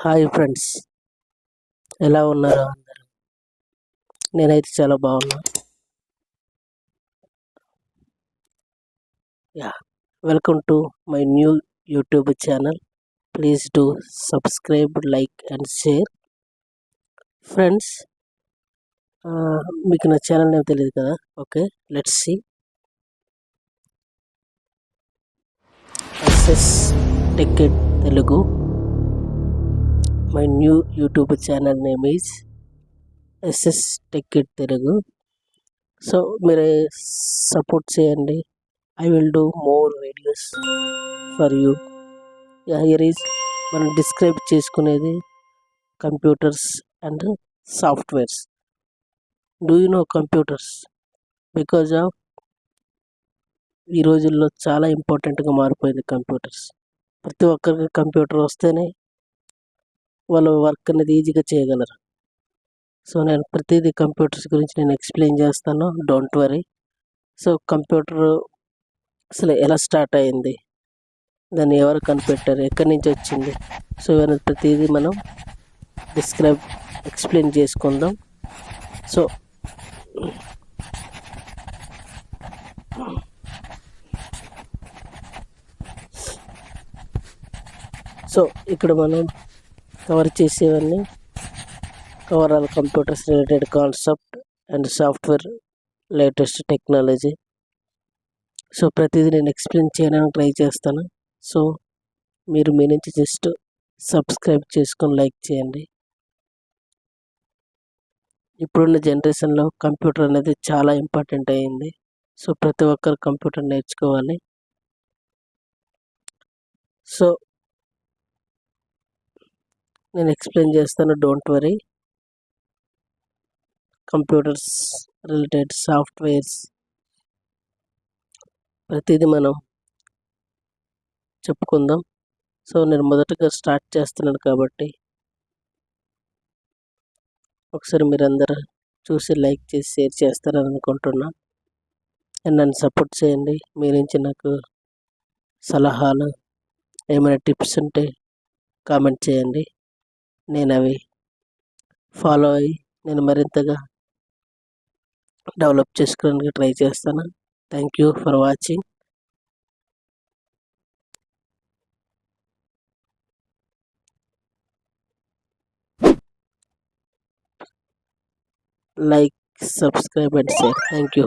Hi friends, ఎలా ఉన్నారు అందరు? నేనైతే చాలా బాగున్నా. Welcome to my new YouTube channel. Please do subscribe, like and share. Friends, మీకు నా ఛానల్ నేమ్ తెలియదు కదా? Okay, let's see. SS tech it Telugu. My new YouTube channel name is SS tech it Telugu. So మీరు support చేయండి. I will do more videos for you. Here is మనం describe చేసుకునేది computers and softwares. Do you know computers? Because of ఈ రోజుల్లో చాలా ఇంపార్టెంట్గా మారిపోయింది computers. ప్రతి ఒక్కరికి కంప్యూటర్ వస్తేనే వాళ్ళ వర్క్ అనేది ఈజీగా చేయగలరు. సో నేను ప్రతిదీ కంప్యూటర్స్ గురించి నేను ఎక్స్ప్లెయిన్ చేస్తాను, డోంట్ వరీ. సో కంప్యూటర్ అసలు ఎలా స్టార్ట్ అయింది, దాన్ని ఎవరు కనిపెట్టారు, ఎక్కడి నుంచి వచ్చింది, సో ఇవన్నీ ప్రతిదీ మనం ఎక్స్ప్లెయిన్ చేసుకుందాం. సో ఇక్కడ మనం కవర్ చేసేవన్నీ overall computers related concept and software latest technology. So ప్రతిదీ నేను ఎక్స్ప్లెయిన్ చేయడానికి ట్రై చేస్తాను. సో మీరు మీ నుంచి జస్ట్ సబ్స్క్రైబ్ చేసుకొని లైక్ చేయండి. ఇప్పుడున్న జనరేషన్లో కంప్యూటర్ అనేది చాలా ఇంపార్టెంట్ అయ్యింది. సో ప్రతి ఒక్కరు కంప్యూటర్ నేర్చుకోవాలి. సో నేను ఎక్స్ప్లెయిన్ చేస్తాను, don't worry. Computers related softwares ప్రతిదీ మనం చెప్పుకుందాం. సో నేను మొదటగా స్టార్ట్ చేస్తున్నాను కాబట్టి ఒకసారి మీరందరూ చూసి లైక్ చేసి షేర్ చేస్తారని అనుకుంటున్నా. అండ్ నన్ను సపోర్ట్ చేయండి. మీ నుంచి నాకు సలహాలు, ఏమైనా టిప్స్ ఉంటే కామెంట్ చేయండి. నేను అవి ఫాలో అయ్యి నేను మరింతగా డెవలప్ చేసుకోవడానికి ట్రై చేస్తాను. Thank you for watching. Like, subscribe and share. Thank you.